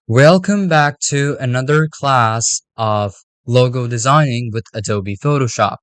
Welcome back to another class of logo designing with Adobe Photoshop.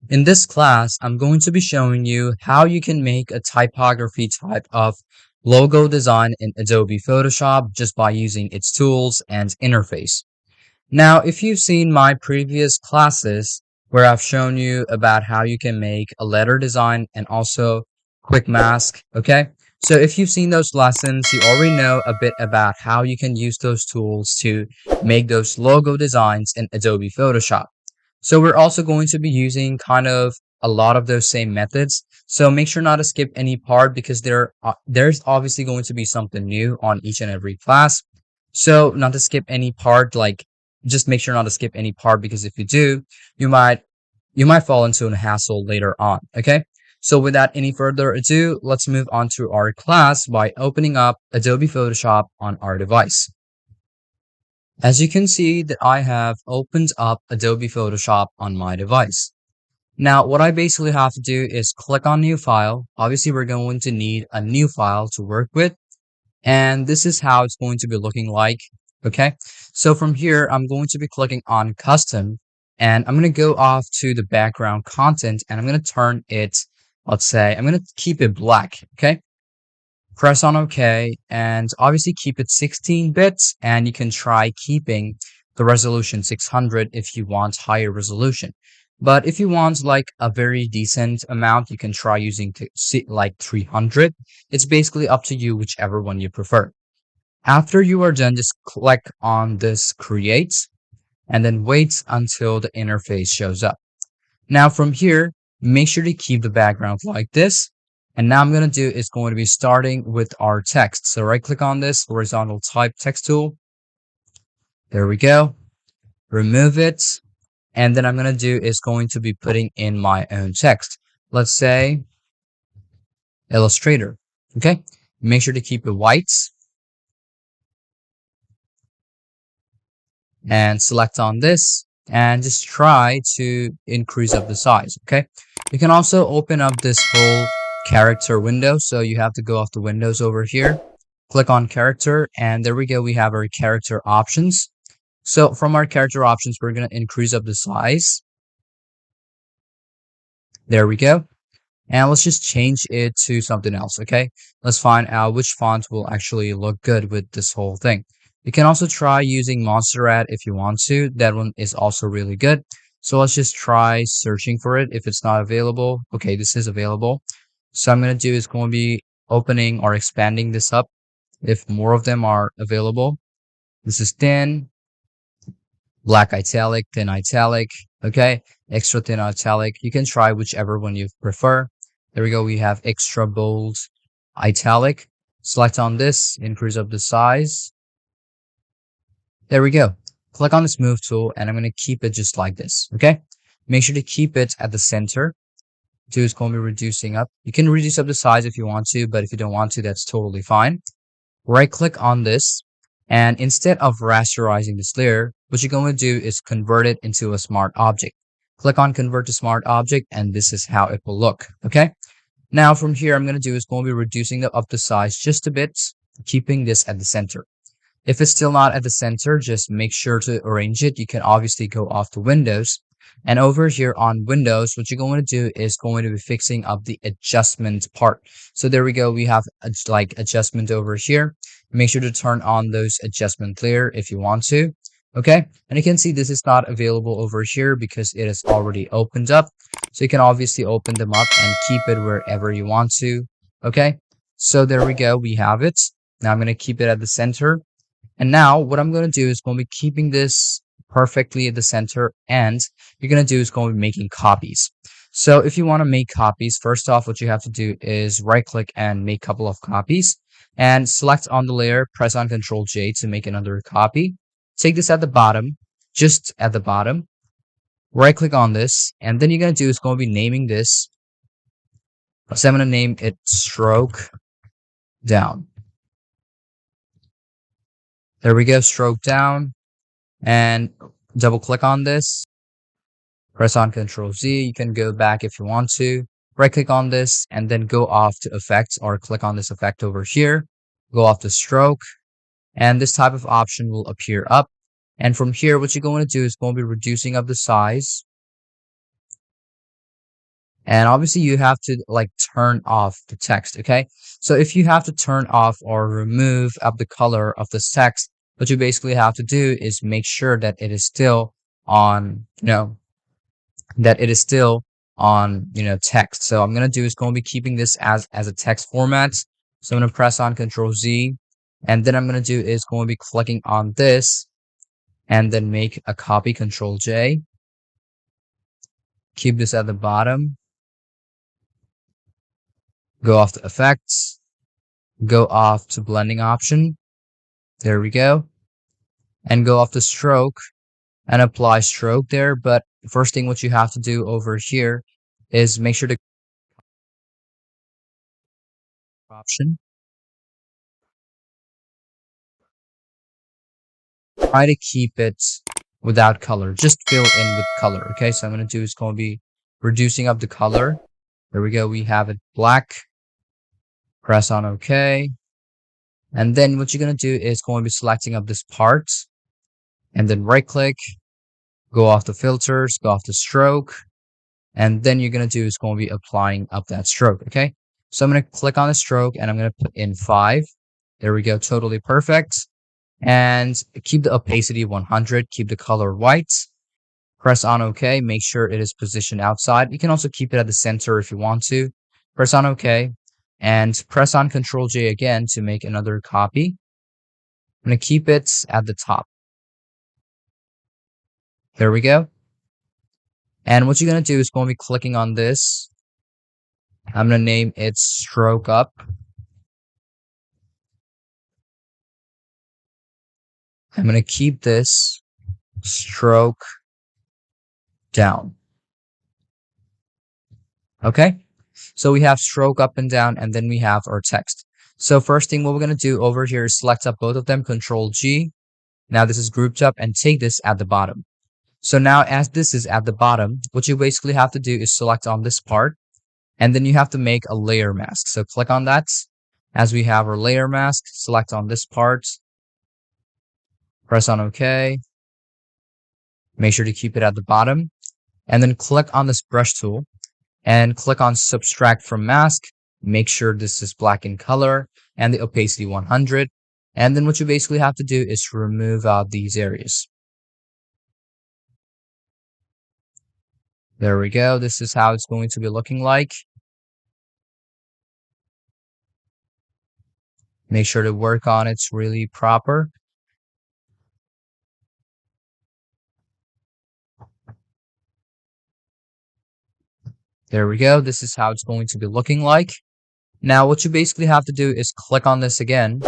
In this class, I'm going to be showing you how you can make a typography type of logo design in Adobe Photoshop just by using its tools and interface. Now, if you've seen my previous classes where I've shown you about how you can make a letter design and also quick mask, okay? So if you've seen those lessons, you already know a bit about how you can use those tools to make those logo designs in Adobe Photoshop. So we're also going to be using kind of a lot of those same methods. So make sure not to skip any part because there's obviously going to be something new on each and every class. So not to skip any part, like just make sure not to skip any part because if you do, you might you might fall into a hassle later on. Okay. So without any further ado, let's move on to our class by opening up Adobe Photoshop on our device. As you can see that I have opened up Adobe Photoshop on my device. Now, what I basically have to do is click on new file. Obviously, we're going to need a new file to work with. And this is how it's going to be looking like. Okay. So from here, I'm going to be clicking on custom and I'm going to go off to the background content and I'm going to turn it, let's say, I'm going to keep it black. Okay. Press on OK and obviously keep it 16 bits and you can try keeping the resolution 600 if you want higher resolution. But if you want like a very decent amount, you can try using like 300. It's basically up to you, whichever one you prefer. After you are done, just click on this create and then wait until the interface shows up. Now from here, make sure to keep the background like this. And now I'm going to do is going to be starting with our text. So right click on this horizontal type text tool. There we go. Remove it. And then I'm going to do is going to be putting in my own text. Let's say illustrator. Okay. Make sure to keep it white and select on this and just try to increase up the size. Okay. You can also open up this whole character window. So you have to go off the windows over here, click on character, and there we go. We have our character options. So from our character options, we're going to increase up the size. There we go. And let's just change it to something else. Okay. Let's find out which font will actually look good with this whole thing. You can also try using Montserrat if you want to. That one is also really good. So let's just try searching for it if it's not available. Okay, this is available. So I'm going to do is going to be opening or expanding this up if more of them are available. This is thin, black italic, thin italic, okay, extra thin italic. You can try whichever one you prefer. There we go. We have extra bold italic. Select on this, increase up the size. There we go. Click on this move tool and I'm going to keep it just like this. Okay. Make sure to keep it at the center. Do is going to be reducing up. You can reduce up the size if you want to, but if you don't want to, that's totally fine. Right click on this. And instead of rasterizing this layer, what you're going to do is convert it into a smart object. Click on convert to smart object and this is how it will look. Okay. Now from here, I'm going to do is going to be reducing up the size just a bit, keeping this at the center. If it's still not at the center, just make sure to arrange it. You can obviously go off to Windows. And over here on Windows, what you're going to do is going to be fixing up the adjustment part. So there we go. We have like adjustment over here. Make sure to turn on those adjustment layer if you want to. Okay. And you can see this is not available over here because it is already opened up. So you can obviously open them up and keep it wherever you want to. Okay. So there we go. We have it. Now I'm going to keep it at the center. And now what I'm going to do is going to be keeping this perfectly at the center and you're going to do is going to be making copies. So if you want to make copies, first off, what you have to do is right click and make a couple of copies and select on the layer, press on Ctrl J to make another copy. Take this at the bottom, just at the bottom, right click on this. And then you're going to do is going to be naming this. So I'm going to name it stroke down. There we go, stroke down, and double click on this, press on Ctrl Z. You can go back if you want to, right click on this, and then go off to effects or click on this effect over here, go off to stroke, and this type of option will appear up. And from here, what you're going to do is going to be reducing up the size. And obviously you have to like turn off the text, okay? So if you have to turn off or remove up the color of this text, what you basically have to do is make sure that it is still on, text. So I'm going to do is going to be keeping this as a text format. So I'm going to press on Control Z, and then I'm going to do is going to be clicking on this and then make a copy, Control J. Keep this at the bottom. Go off to effects, go off to blending option. There we go. And go off to stroke and apply stroke there. But first thing what you have to do over here is make sure to option. Try to keep it without color. Just fill in with color. Okay, so I'm going to do is going to be reducing up the color. There we go. We have it black. Press on OK. And then what you're going to do is going to be selecting up this part. And then right click. Go off the filters. Go off the stroke. And then you're going to do is going to be applying up that stroke. Okay. So I'm going to click on the stroke and I'm going to put in 5. There we go. Totally perfect. And keep the opacity 100. Keep the color white. Press on OK. Make sure it is positioned outside. You can also keep it at the center if you want to. Press on OK. And press on Control J again to make another copy. I'm going to keep it at the top. There we go. And what you're going to do is going to be clicking on this. I'm going to name it Stroke Up. I'm going to keep this Stroke Down. Okay. So we have stroke up and down, and then we have our text. So first thing what we're going to do over here is select up both of them, Control G. Now this is grouped up, and take this at the bottom. So now as this is at the bottom, what you basically have to do is select on this part, and then you have to make a layer mask. So click on that. As we have our layer mask, select on this part, press on OK. Make sure to keep it at the bottom, and then click on this brush tool and click on Subtract from Mask. Make sure this is black in color and the opacity 100. And then what you basically have to do is remove out these areas. There we go. This is how it's going to be looking like. Make sure to work on it really proper. There we go. This is how it's going to be looking like. Now, what you basically have to do is click on this again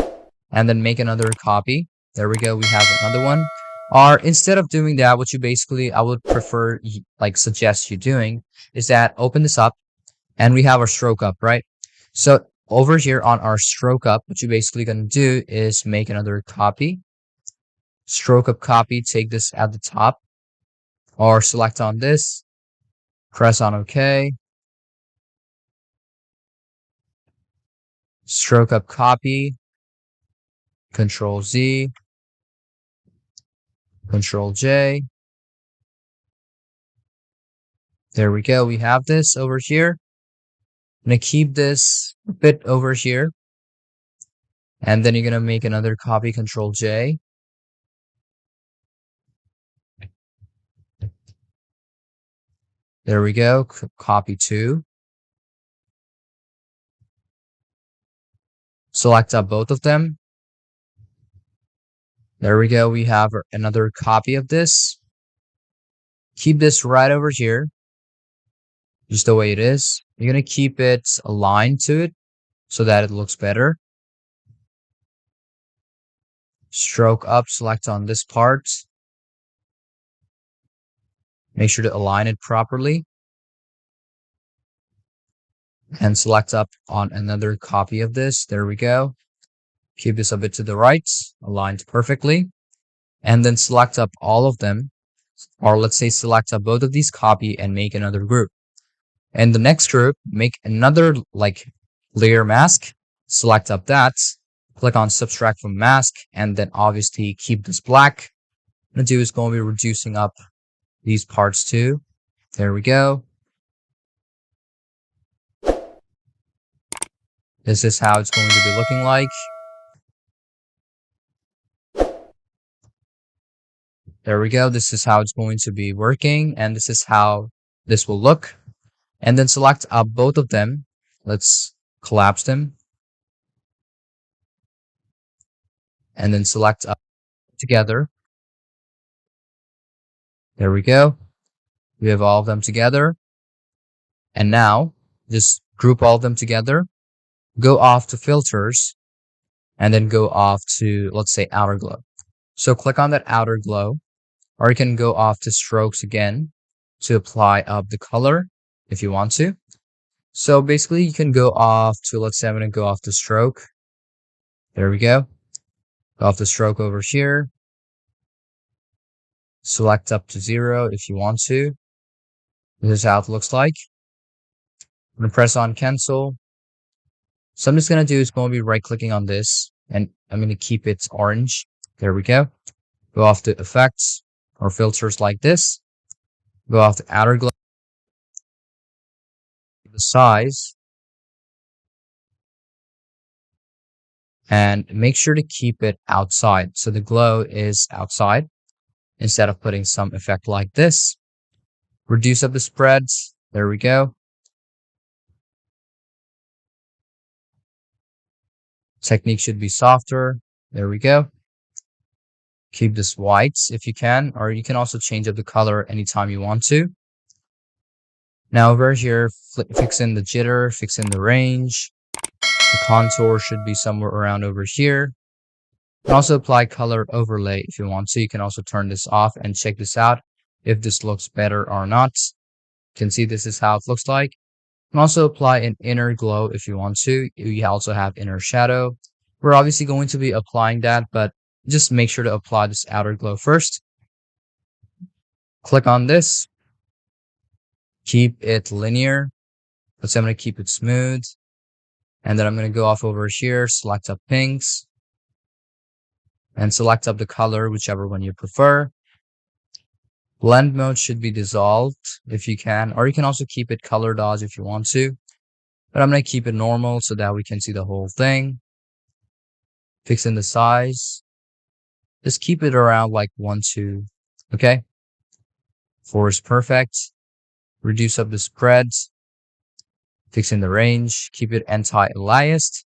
and then make another copy. There we go. We have another one. Or instead of doing that, what you basically, I would prefer, suggest you doing is that open this up and we have our stroke up, right? So over here on our stroke up, what you're basically going to do is make another copy. Stroke up copy, take this at the top or select on this. Press on OK. Stroke up copy. Control Z. Control J. There we go. We have this over here. I'm going to keep this a bit over here. And then you're going to make another copy, Control J. There we go. Copy 2. Select up both of them. There we go. We have another copy of this. Keep this right over here. Just the way it is. You're going to keep it aligned to it so that it looks better. Stroke up, select on this part. Make sure to align it properly. And select up on another copy of this. There we go. Keep this a bit to the right, aligned perfectly. And then select up all of them. Or let's say select up both of these, copy, and make another group. And the next group, make another layer mask. Select up that. Click on subtract from mask, and then obviously keep this black. What I'm going to do is going to be reducing up these parts too. There we go. This is how it's going to be looking like. There we go. This is how it's going to be working, and this is how this will look. And then select both of them. Let's collapse them. And then select together. There we go. We have all of them together. And now, just group all of them together. Go off to filters. And then go off to, let's say, outer glow. So click on that outer glow. Or you can go off to strokes again to apply up the color if you want to. So basically you can go off to, let's say I'm going to go off the stroke. There we go. Go off the stroke over here. Select up to 0 if you want to. This is how it looks like. I'm going to press on cancel. So I'm just going to do is going to be right clicking on this and I'm going to keep it orange. There we go. Go off to effects or filters like this. Go off to outer glow. The size. And make sure to keep it outside. So the glow is outside instead of putting some effect like this. Reduce up the spreads. There we go. Technique should be softer. There we go. Keep this white if you can, or you can also change up the color anytime you want to. Now over here, fix in the jitter, fix in the range. The contour should be somewhere around over here. And also apply color overlay if you want to. You can also turn this off and check this out if this looks better or not. You can see this is how it looks like. You can also apply an inner glow if you want to. You also have inner shadow. We're obviously going to be applying that, but just make sure to apply this outer glow first. Click on this. Keep it linear. Let's say I'm going to keep it smooth. And then I'm going to go off over here, select up pinks. And select up the color, whichever one you prefer. Blend mode should be dissolved if you can, or you can also keep it color dodge if you want to. But I'm going to keep it normal so that we can see the whole thing. Fix in the size. Just keep it around like 1, 2. Okay. 4 is perfect. Reduce up the spreads. Fix in the range. Keep it anti-aliased.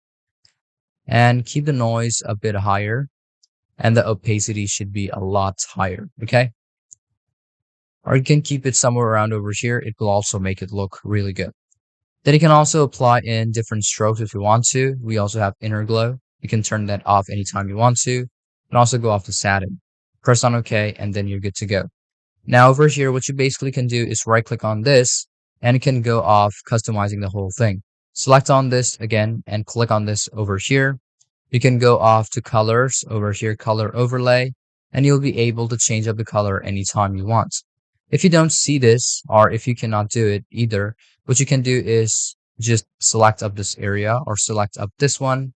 And keep the noise a bit higher. And the opacity should be a lot higher. Okay. Or you can keep it somewhere around over here. It will also make it look really good. Then you can also apply in different strokes if you want to. We also have inner glow. You can turn that off anytime you want to. And also go off to satin. Press on OK, and then you're good to go. Now over here, what you basically can do is right click on this and you can go off customizing the whole thing. Select on this again and click on this over here. You can go off to colors over here, color overlay, and you'll be able to change up the color anytime you want. If you don't see this, or if you cannot do it either, what you can do is just select up this area or select up this one.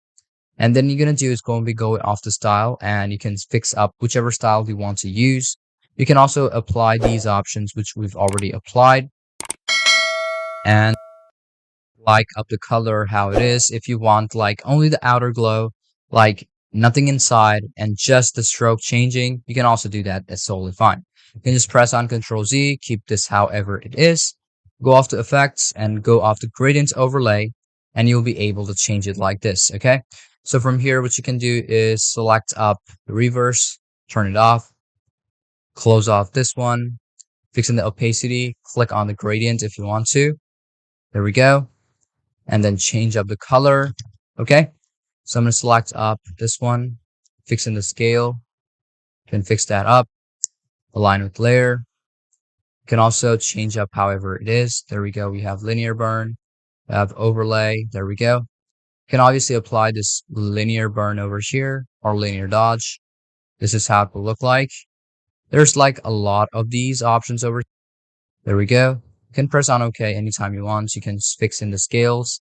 And then you're going to do is going to be going off the style and you can fix up whichever style you want to use. You can also apply these options, which we've already applied. And like up the color, how it is. If you want like only the outer glow, like nothing inside and just the stroke changing, you can also do that. That's totally fine. You can just press on Ctrl Z, keep this however it is. Go off to effects and go off to gradient overlay and you'll be able to change it like this. Okay. So from here, what you can do is select up the reverse, turn it off, close off this one, fixing the opacity, click on the gradient if you want to. There we go. And then change up the color. Okay. So I'm going to select up this one, fixing the scale, can fix that up, align with layer. You can also change up however it is. There we go. We have linear burn, we have overlay. There we go. You can obviously apply this linear burn over here or linear dodge. This is how it will look like. There's like a lot of these options over here. There we go. You can press on OK anytime you want. You can fix in the scales.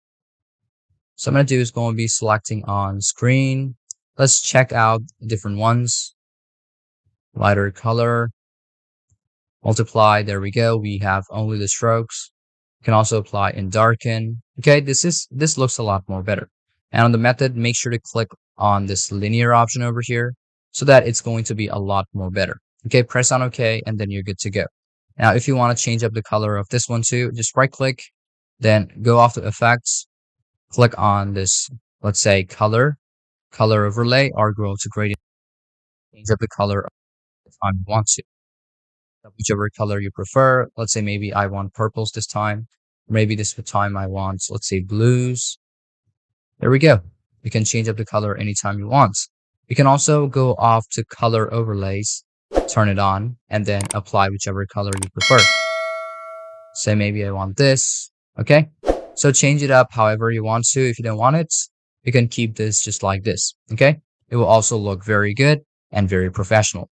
So I'm going to do is going to be selecting on screen, Let's check out different ones. Lighter color, multiply. There we go. We have only the strokes. You can also apply in darken. Okay, this looks a lot more better. And on the method, make sure to click on this linear option over here so that it's going to be a lot more better. Okay, press on OK, and then you're good to go. Now, if you want to change up the color of this one too, just right click, then go off to effects, click on this, let's say color overlay, or go to gradient, change up the color if I want to. Whichever color you prefer. Let's say maybe I want purples this time. Maybe this time I want, let's say blues. There we go. You can change up the color anytime you want. You can also go off to color overlays, turn it on, and then apply whichever color you prefer. Say maybe I want this. Okay. So change it up however you want to. If you don't want it, you can keep this just like this. Okay. It will also look very good and very professional.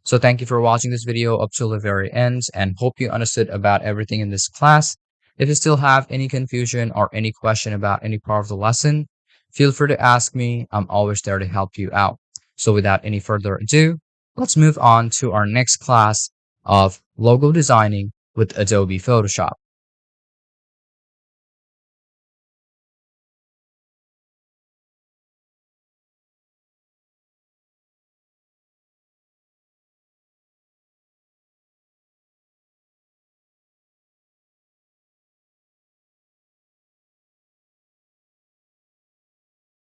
So thank you for watching this video up till the very end and hope you understood about everything in this class. If you still have any confusion or any question about any part of the lesson, feel free to ask me. I'm always there to help you out. So without any further ado, let's move on to our next class of logo designing with Adobe Photoshop.